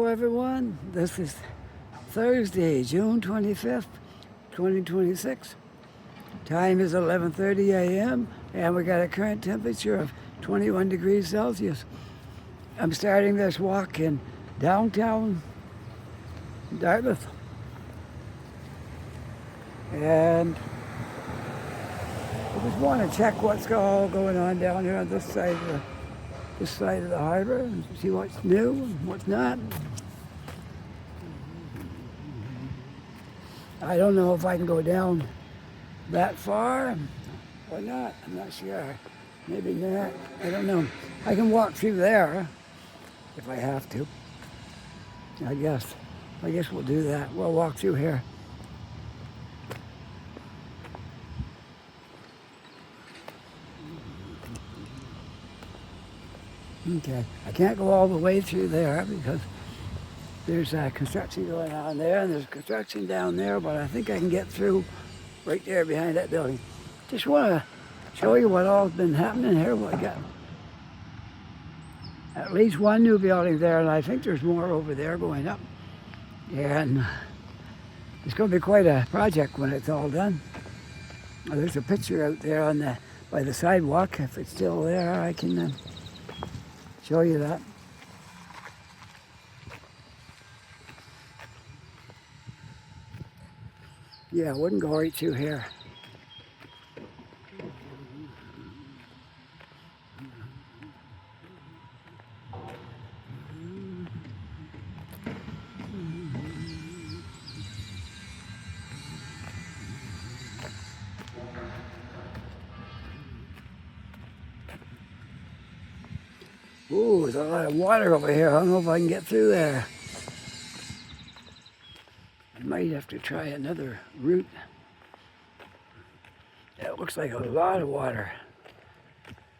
everyone. This is Thursday, June 25th, 2026. Time is 11:30 a.m. and we got a current temperature of 21 degrees Celsius. I'm starting this walk in downtown Dartmouth. And I just want to check what's all going on down here on this side of the harbor and see what's new and what's not. I don't know if I can go down that far or not. I'm not sure. Maybe not. I don't know. I can walk through there if I have to. I guess we'll do that. We'll walk through here. Okay, I can't go all the way through there because there's construction going on there and there's construction down there, but I think I can get through right there behind that building. Just want to show you what all's been happening here. We got at least one new building there, and I think there's more over there going up. And it's going to be quite a project when it's all done. There's a picture out there by the sidewalk. If it's still there, I can show you that. Yeah, I wouldn't go right through here. Ooh, there's a lot of water over here. I don't know if I can get through there. I might have to try another route. That looks like a lot of water.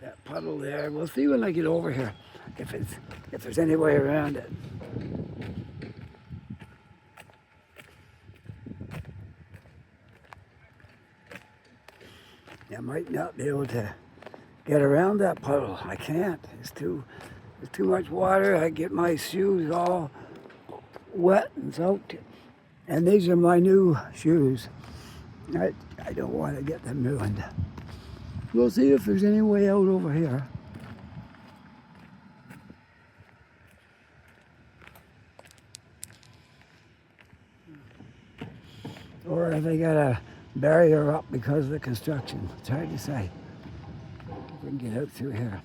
That puddle there. We'll see when I get over here if there's any way around it. I might not be able to get around that puddle. I can't. There's too much water. I get my shoes all wet and soaked. And these are my new shoes. I don't want to get them ruined. We'll see if there's any way out over here. Or if they got a barrier up because of the construction. It's hard to say. If we can get out through here.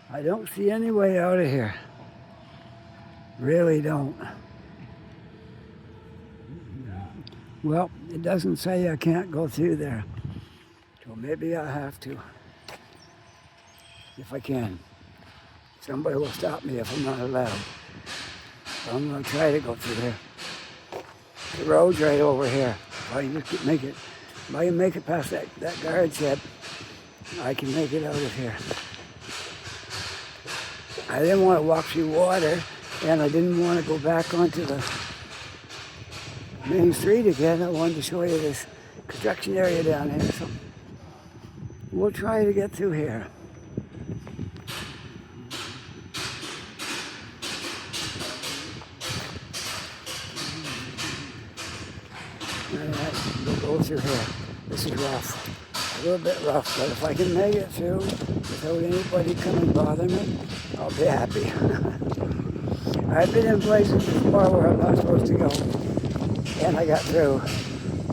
I don't see any way out of here. Really don't. Well, it doesn't say I can't go through there. So maybe I'll have to. If I can. Somebody will stop me if I'm not allowed. So I'm going to try to go through there. The road's right over here. If I can just make it past that guard shed, I can make it out of here. I didn't want to walk through water, and I didn't want to go back onto the main street again. I wanted to show you this construction area down here. So we'll try to get through here. Alright, we'll go through here. This is rough. A little bit rough, but if I can make it through without anybody come and bother me, I'll be happy. I've been in places before where I'm not supposed to go, and I got through.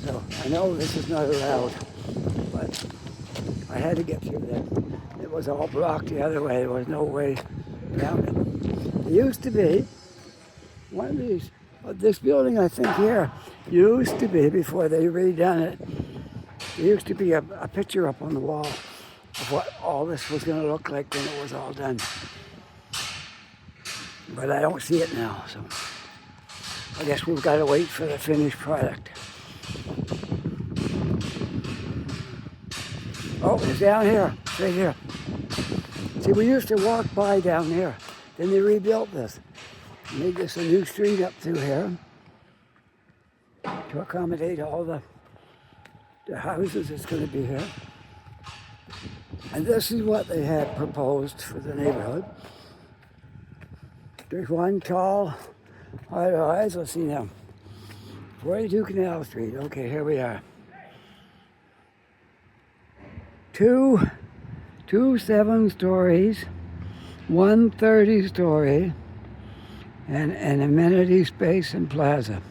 So I know this is not allowed, but I had to get through there. It was all blocked the other way. There was no way around it. It used to be one of these, this building I think here, used to be, before they redone it, there used to be a picture up on the wall of what all this was going to look like when it was all done. But I don't see it now, so I guess we've got to wait for the finished product. Oh, it's down here, right here. See, we used to walk by down here. Then they rebuilt this. Made this a new street up through here to accommodate all the houses that's going to be here. And this is what they had proposed for the neighborhood. There's one tall, high-rise, let's see now. 42 Canal Street. Okay, here we are. Two 7 stories, one 30-story, and an amenity space and plaza.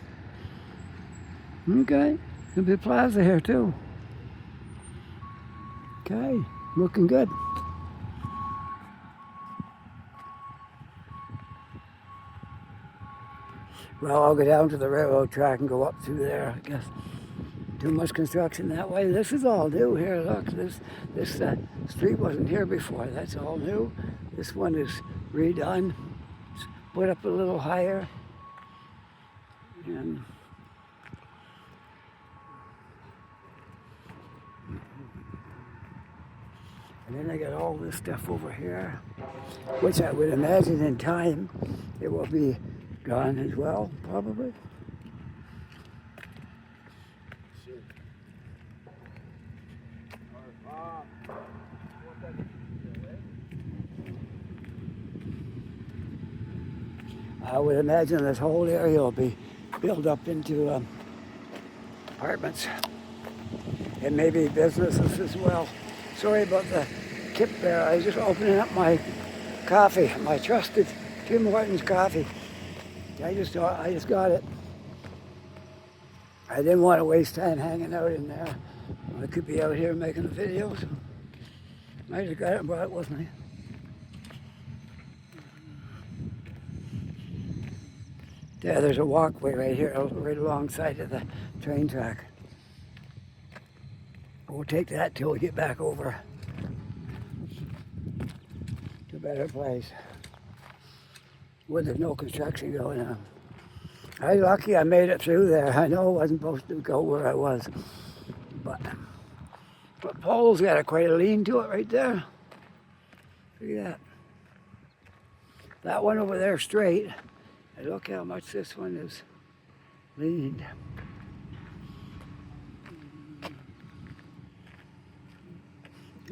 Okay, there'll be a plaza here too. Okay, looking good. Well, I'll go down to the railroad track and go up through there, I guess. Too much construction that way. This is all new here. Look, this street wasn't here before. That's all new. This one is redone. It's put up a little higher. And then I got all this stuff over here, which I would imagine in time it will be gone as well, probably. I would imagine this whole area will be built up into apartments and maybe businesses as well. Sorry about the tip there. I was just opening up my coffee, my trusted Tim Hortons coffee. I just got it. I didn't want to waste time hanging out in there. I could be out here making a video. So I just got it and brought it with me. Yeah, there's a walkway right here, right alongside of the train track. We'll take that till we get back over to a better place where there's no construction going on. I'm lucky I made it through there. I know I wasn't supposed to go where I was, but pole's got quite a lean to it right there. Look at that. That one over there straight. And look how much this one is leaned.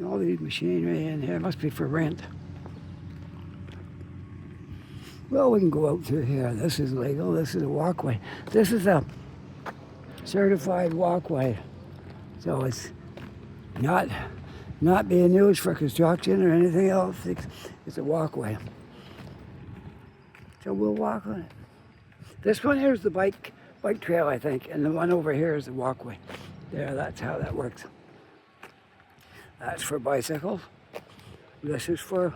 All these machinery in here must be for rent. Well, we can go out through here. This is legal. This is a walkway. This is a certified walkway. So it's not being used for construction or anything else. It's a walkway. So we'll walk on it. This one here is the bike trail, I think, and the one over here is the walkway. There, that's how that works. That's for bicycles. This is for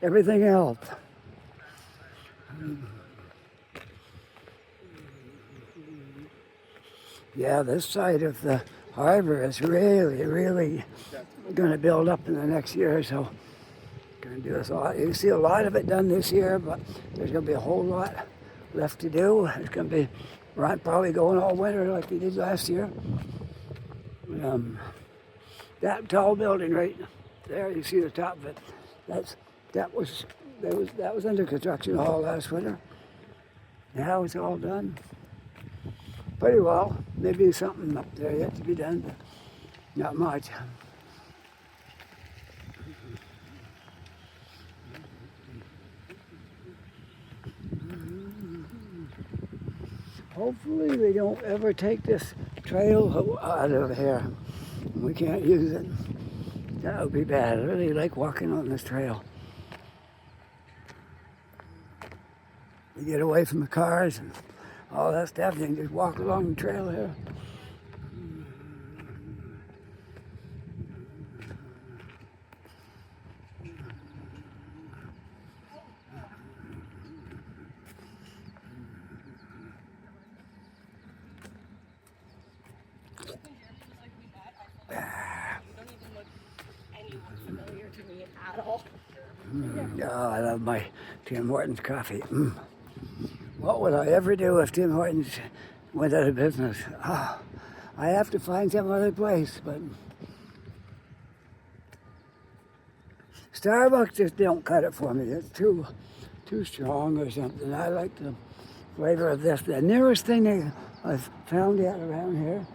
everything else. Yeah, this side of the harbor is really going to build up in the next year or so. Going to do this a lot. You can see a lot of it done this year, but there's going to be a whole lot left to do. It's going to be probably going all winter like we did last year. That tall building right there, you see the top of it. That was under construction all last winter. Now it's all done. Pretty well. Maybe something up there yet to be done, but not much. Hopefully they don't ever take this trail out of here. We can't use it. That would be bad. I really like walking on this trail. You get away from the cars and all that stuff, you can just walk along the trail here. Oh, I love my Tim Hortons coffee. What would I ever do if Tim Hortons went out of business? Oh, I have to find some other place, but Starbucks just don't cut it for me. It's too strong or something. I like the flavor of this. The nearest thing I've found yet around here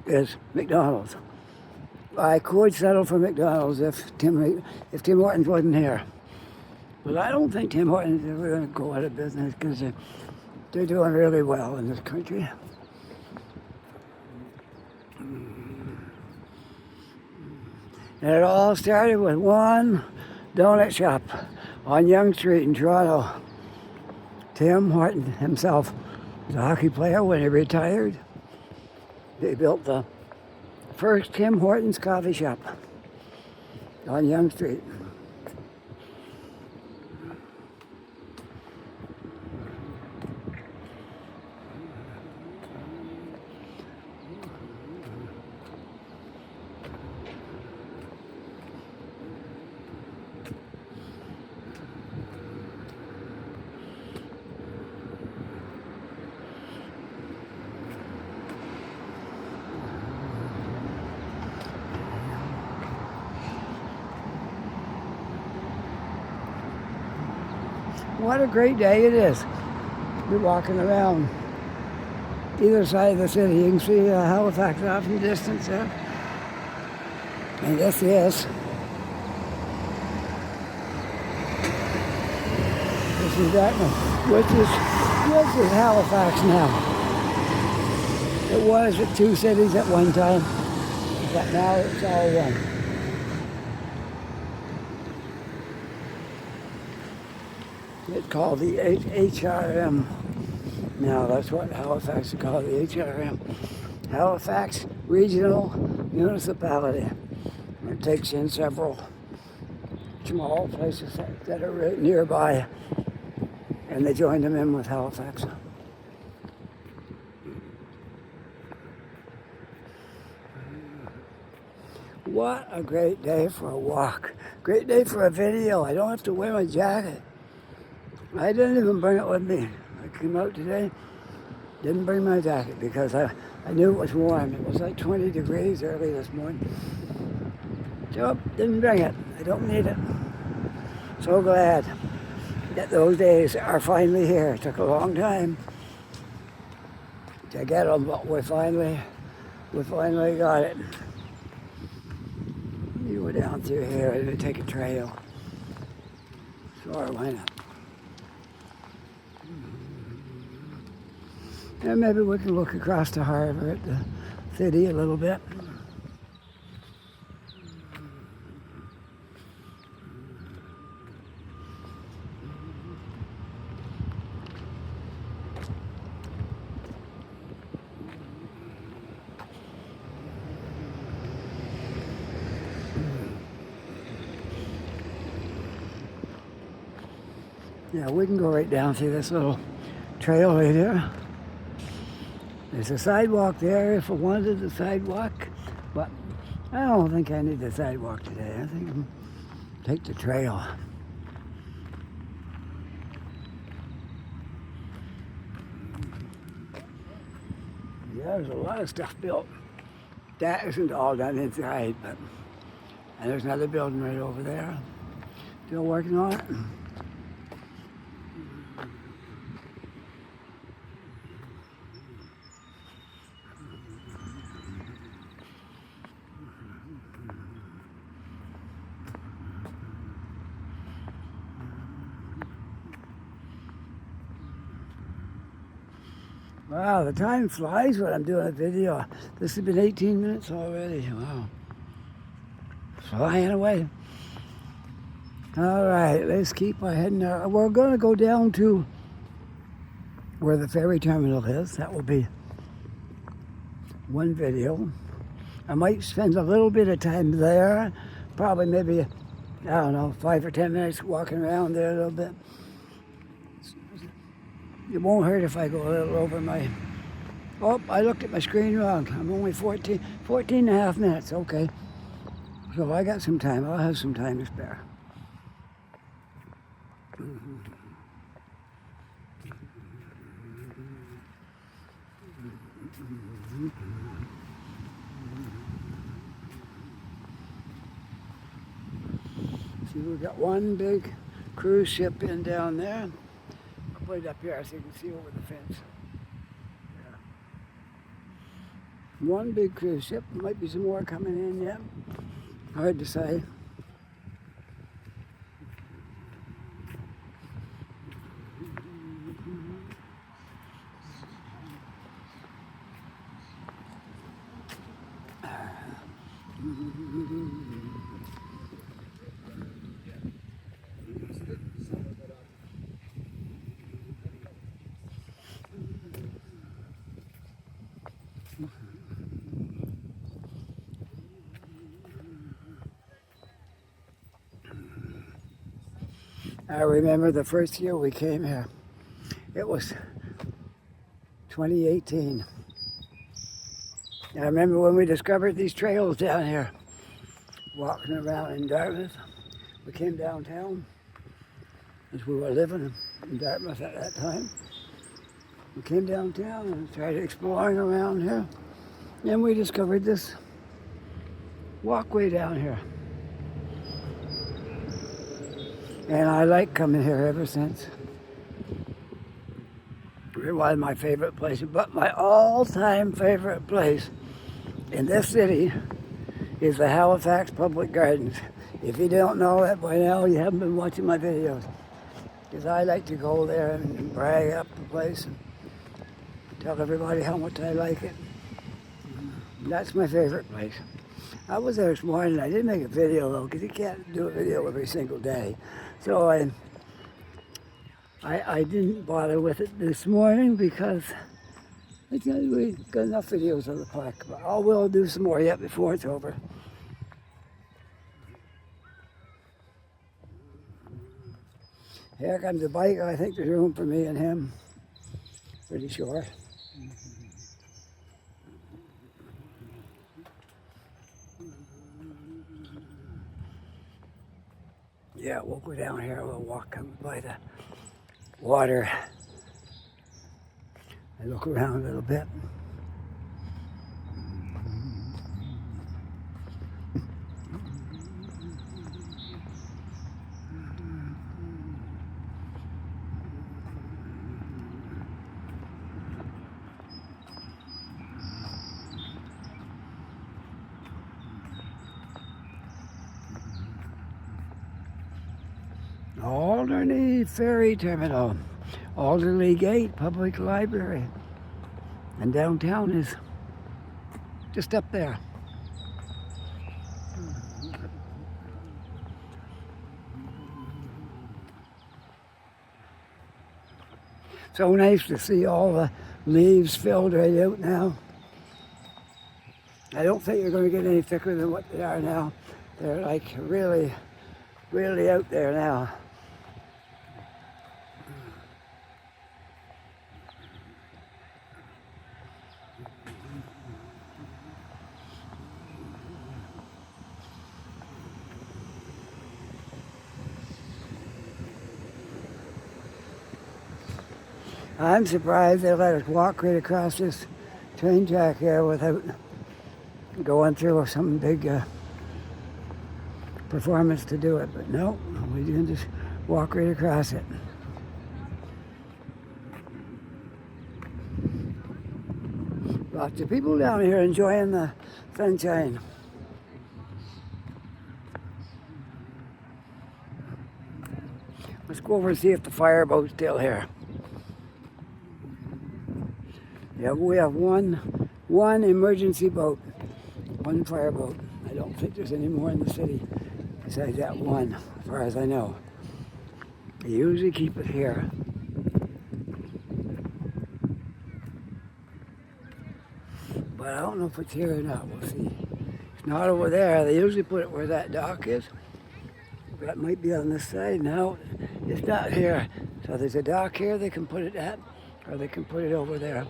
is McDonald's. I could settle for McDonald's if Tim Hortons wasn't here. But I don't think Tim Hortons is ever going to go out of business because they're doing really well in this country. And it all started with one donut shop on Yonge Street in Toronto. Tim Horton himself was a hockey player when he retired. They built the first Tim Hortons coffee shop on Yonge Street. What a great day it is. We're walking around either side of the city. You can see Halifax off in the distance there. And this is Dartmouth, which is Halifax now. It was the two cities at one time, but now it's all one. It's called the HRM. Now that's what Halifax is called, the HRM. Halifax Regional Municipality. It takes in several small places that are right nearby, and they joined them in with Halifax. What a great day for a walk. Great day for a video. I don't have to wear my jacket. I didn't even bring it with me. I came out today, didn't bring my jacket because I knew it was warm. It was like 20 degrees early this morning. So, didn't bring it. I don't need it. So glad that those days are finally here. It took a long time to get them, but we finally got it. You go down through here and take a trail. Sure, why not? And maybe we can look across the harbor at the city a little bit. Yeah, we can go right down through this little trail right here. There's a sidewalk there if I wanted the sidewalk, but I don't think I need the sidewalk today. I think I'm take the trail. Yeah, there's a lot of stuff built. That isn't all done inside, but and there's another building right over there. Still working on it. Wow, the time flies when I'm doing a video. This has been 18 minutes already. Wow. Flying away. All right, let's keep our heading there. We're going to go down to where the ferry terminal is. That will be one video. I might spend a little bit of time there. Probably maybe, I don't know, 5 or 10 minutes walking around there a little bit. It won't hurt if I go a little over my... Oh, I looked at my screen wrong. I'm only 14 and a half minutes. Okay. So I got some time. I'll have some time to spare. See, we've got one big cruise ship in down there. Put it up here so you can see over the fence. One big cruise ship. Might be some more coming in yet. Hard to say. I remember the first year we came here. It was 2018. And I remember when we discovered these trails down here, walking around in Dartmouth. We came downtown, as we were living in Dartmouth at that time. We came downtown and started exploring around here. And we discovered this walkway down here. And I like coming here ever since. It was my favorite place, but my all-time favorite place in this city is the Halifax Public Gardens. If you don't know that by now, you haven't been watching my videos. Because I like to go there and brag up the place and tell everybody how much I like it. That's my favorite place. I was there this morning. I didn't make a video though, because you can't do a video every single day. So I didn't bother with it this morning because we got enough videos of the park. But I will do some more yet before it's over. Here comes the bike. I think there's room for me and him. Pretty sure. Yeah, we'll go down here. We'll walk by the water and look around a little bit. Alderney Ferry Terminal, Alderney Gate Public Library, and downtown is just up there. So nice to see all the leaves filled right out now. I don't think you're going to get any thicker than what they are now. They're like really, really out there now. I'm surprised they let us walk right across this train track here without going through some big performance to do it. But no, we can just walk right across it. Lots of people down here enjoying the sunshine. Let's go over and see if the fireboat's still here. Yeah, we have one emergency boat, one fireboat. I don't think there's any more in the city besides that one, as far as I know. They usually keep it here. But I don't know if it's here or not. We'll see. It's not over there. They usually put it where that dock is. That might be on this side. No, it's not here. So there's a dock here they can put it at, or they can put it over there.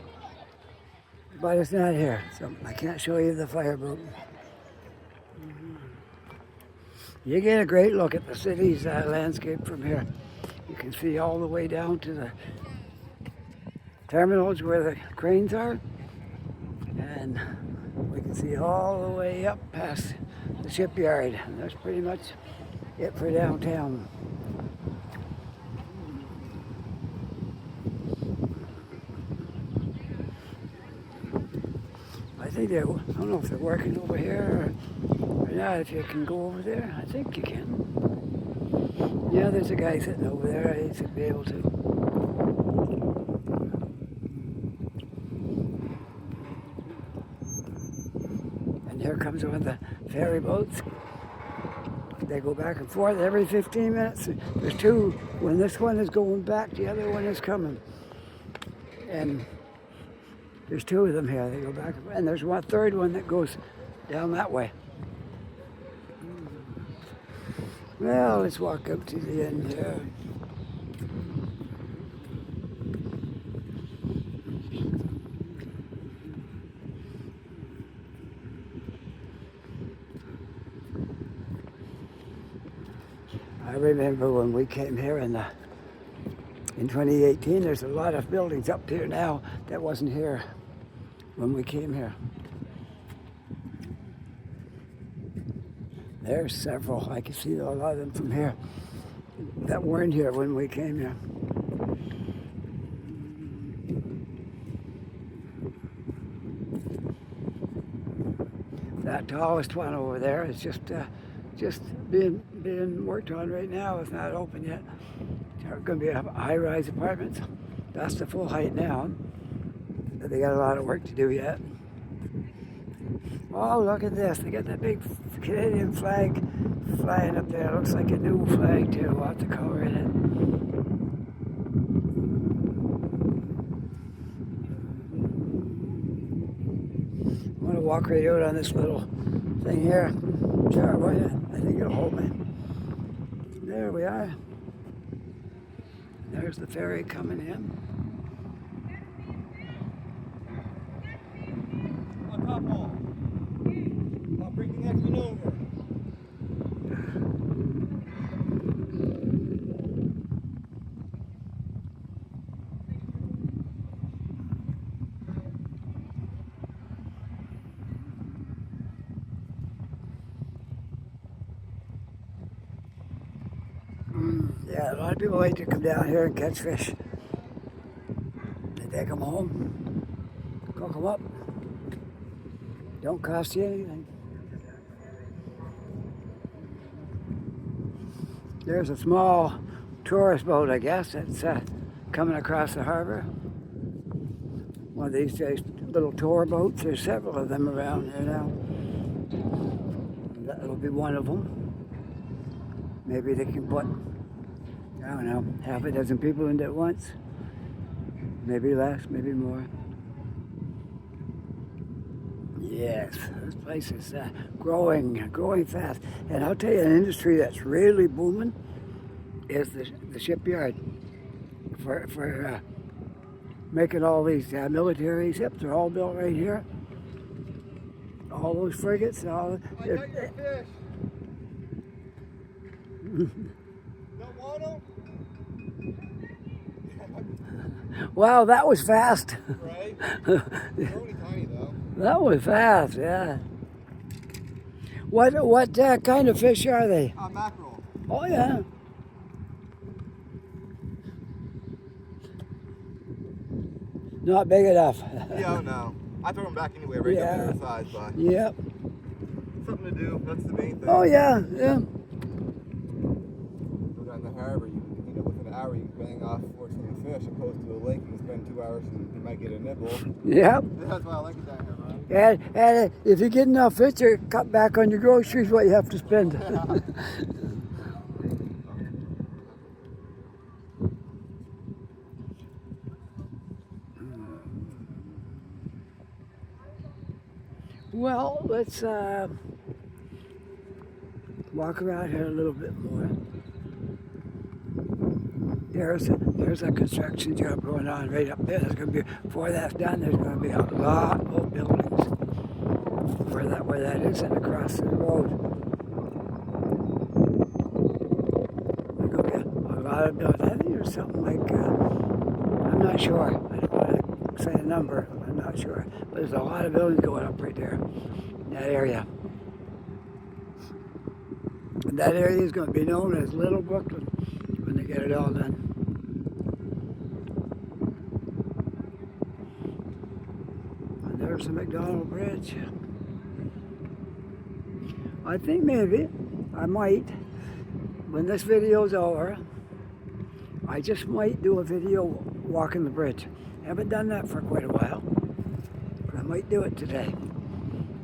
But it's not here, so I can't show you the fireboat. You get a great look at the city's landscape from here. You can see all the way down to the terminals where the cranes are. And we can see all the way up past the shipyard. And that's pretty much it for downtown. I think I don't know if they're working over here or not. If you can go over there, I think you can. Yeah, there's a guy sitting over there. He should be able to. And here comes one of the ferry boats. They go back and forth every 15 minutes. There's two. When this one is going back, the other one is coming. And there's two of them here. They go back and forth. And there's one third one that goes down that way. Well, let's walk up to the end here. I remember when we came here in 2018, there's a lot of buildings up here now that wasn't here when we came here. There's several. I can see a lot of them from here that weren't here when we came here. That tallest one over there is just being worked on right now. It's not open yet. There's going to be high-rise apartments. That's the full height now. But they got a lot of work to do yet. Oh, look at this. They got that big Canadian flag flying up there. It looks like a new flag too. We'll have to color in it. I'm going to walk right out on this little thing here. Sure, why not? I think it'll hold me. There we are. There's the ferry coming in. On top wall. I'll bring the next one over. Yeah, a lot of people like to come down here and catch fish. They take them home, cook them up. Don't cost you anything. There's a small tourist boat, I guess, that's coming across the harbor. One of these little tour boats. There's several of them around here now. That'll be one of them. Maybe they can put, I don't know, half a dozen people in at once. Maybe less, maybe more. Yes, this place is growing fast. And I'll tell you, an industry that's really booming is the shipyard for making all these military ships. They're all built right here. All those frigates and all. I got your fish. Don't want them? Wow, that was fast. Right? They're only tiny though. That was fast, yeah. What kind of fish are they? Mackerel. Oh yeah. Not big enough. Yeah, no. I throw them back anyway, right up to their size, but Yep. something to do. That's the main thing. Oh yeah, yeah. Go down the harbor, you know, within an hour you can bang off 14 fish, opposed to a lake and spend 2 hours and you might get a nibble. Yep. That's why I like it down here, man. And if you get enough fish, you cut back on your groceries what you have to spend. Well, let's walk around here a little bit more. There's a construction job going on right up there. There's going to be, before that's done, there's going to be a lot of buildings where that is and across the road. There's going to be a lot of buildings. I think there's something like, I'm not sure. I don't want to say a number. I'm not sure. But there's a lot of buildings going up right there in that area. And that area is going to be known as Little Brooklyn when they get it all done. There's the McDonald Bridge. I think maybe I might, when this video's over, I just might do a video walking the bridge. Haven't done that for quite a while, but I might do it today.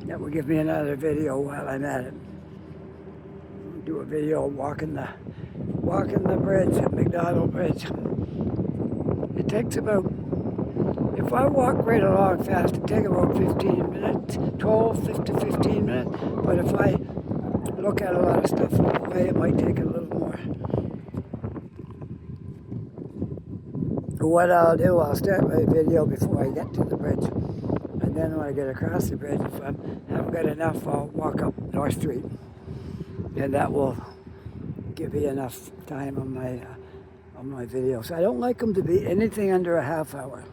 That will give me another video while I'm at it. Do a video walking the bridge at McDonald Bridge. It takes about, if I walk right along fast, it takes about 15 minutes, 12 to 15 minutes. But if I look at a lot of stuff on the way, it might take a little more. What I'll do, I'll start my video before I get to the bridge. And then when I get across the bridge, if I haven't got enough, I'll walk up North Street. And that will give me enough time on my videos. I don't like them to be anything under a half hour.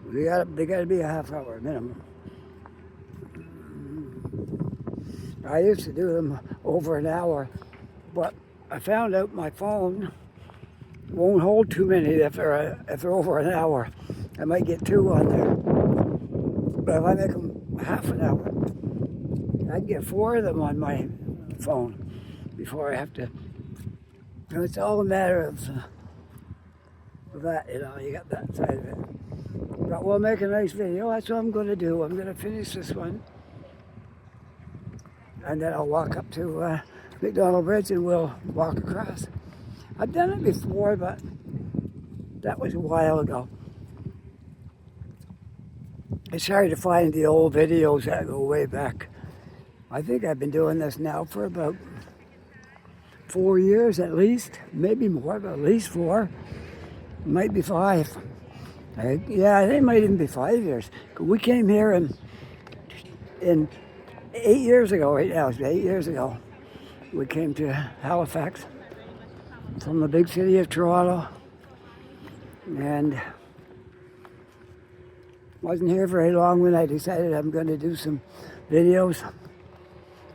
They gotta be a half hour minimum. I used to do them over an hour, but I found out my phone won't hold too many if they're over an hour. I might get 2 on there. But if I make them half an hour, I'd get 4 of them on my phone before I have to. And it's all a matter of that, you know, you got that side of it. But we'll make a nice video. That's what I'm going to do. I'm going to finish this one. And then I'll walk up to McDonald Bridge and we'll walk across. I've done it before, but that was a while ago. It's hard to find the old videos that go way back. I think I've been doing this now for about 4 years at least, maybe more, but at least 4. Might be 5. I think it might even be 5 years. We came here in 8 years ago, right now, it's 8 years ago. We came to Halifax from the big city of Toronto, and wasn't here very long when I decided I'm going to do some videos,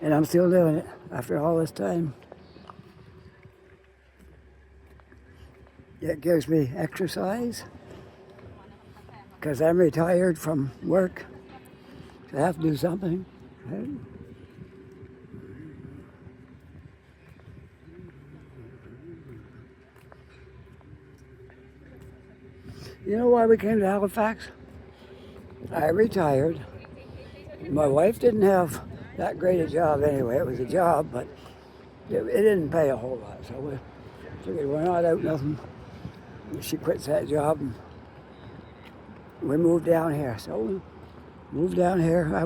and I'm still doing it after all this time. It gives me exercise because I'm retired from work, so I have to do something. Right? You know why we came to Halifax? I retired. My wife didn't have that great a job anyway. It was a job, but it didn't pay a whole lot. So we figured we're not out nothing. She quits that job and we moved down here. So we moved down here. I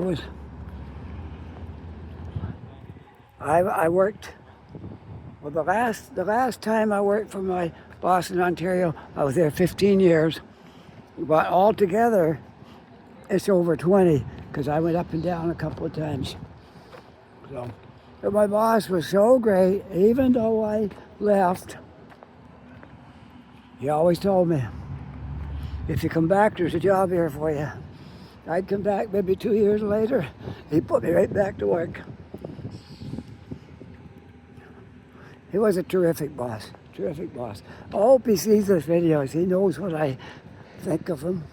worked, well, the last time I worked for my boss in Ontario, I was there 15 years. But altogether, it's over 20, because I went up and down a couple of times. So, but my boss was so great, even though I left, he always told me, if you come back, there's a job here for you. I'd come back maybe 2 years later, he put me right back to work. He was a terrific boss, terrific boss. I hope he sees those videos. He knows what I think of him.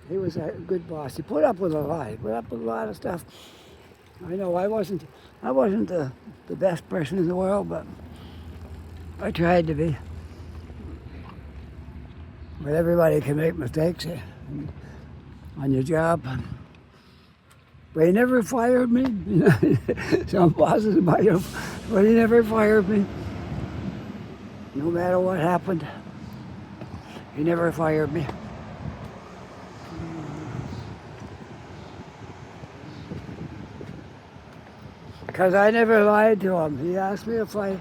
He was a good boss. He put up with a lot. He put up with a lot of stuff. I know I wasn't the best person in the world, but I tried to be. But everybody can make mistakes on your job. But he never fired me. Some bosses might have, but he never fired me. No matter what happened, he never fired me. Because I never lied to him. He asked me if I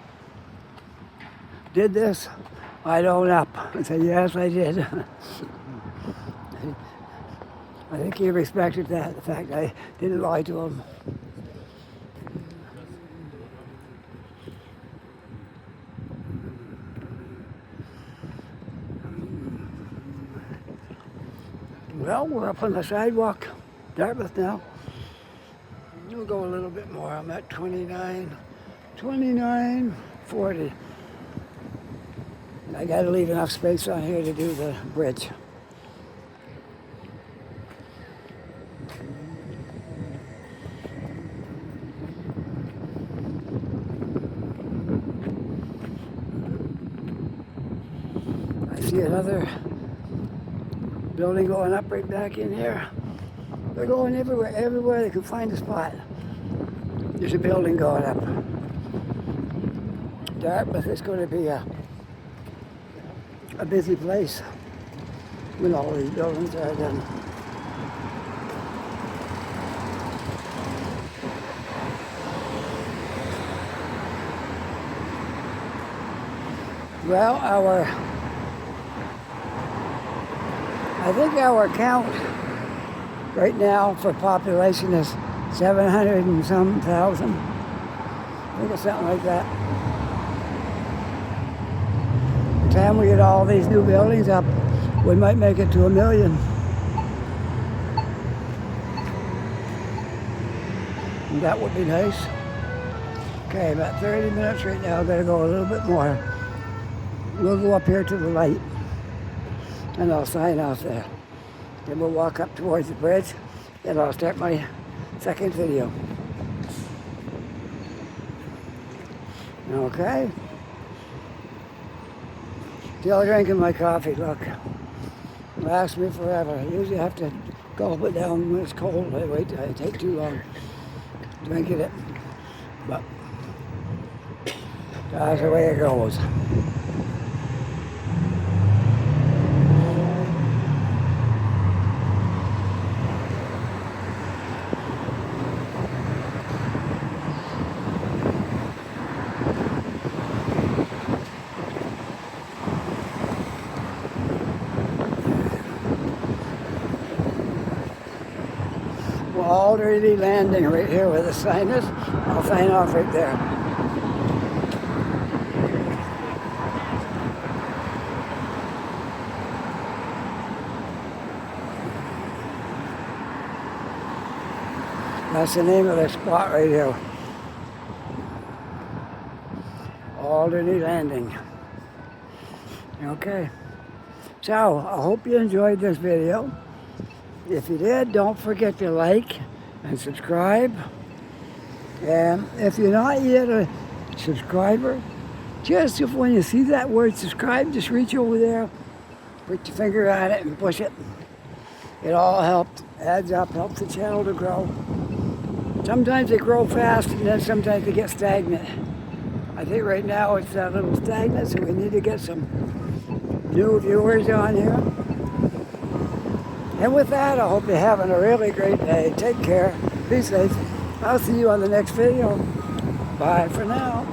did this, I'd own up. I said, yes, I did. I think he respected that, the fact I didn't lie to him. Well, we're up on the sidewalk, Dartmouth now. We'll go a little bit more. I'm at 29:40. I got to leave enough space on here to do the bridge. see another building going up right back in here. They're going everywhere they can find a spot. There's a building going up. Dartmouth is going to be a busy place when all these buildings are done. Well, I think our count right now for population is 700 and some thousand. I think it's something like that. By the time we get all these new buildings up, we might make it to 1 million. And that would be nice. Okay, about 30 minutes right now. I've got to go a little bit more. We'll go up here to the light and I'll sign off there. Then we'll walk up towards the bridge and I'll start my second video. Okay? Still drinking my coffee, look. Lasts me forever. I usually have to gulp it down when it's cold. I wait till I take too long drinking it. But that's the way it goes. Alderney landing right here where the sign is. I'll sign off right there. That's the name of the spot right here. Alderney Landing. Okay. So, I hope you enjoyed this video. If you did, don't forget to like and subscribe. And if you're not yet a subscriber, just if when you see that word subscribe, just reach over there, put your finger on it and push it. It all helps, adds up, helps the channel to grow. Sometimes they grow fast and then sometimes they get stagnant. I think right now it's a little stagnant, so we need to get some new viewers on here. And with that, I hope you're having a really great day. Take care. Be safe. I'll see you on the next video. Bye for now.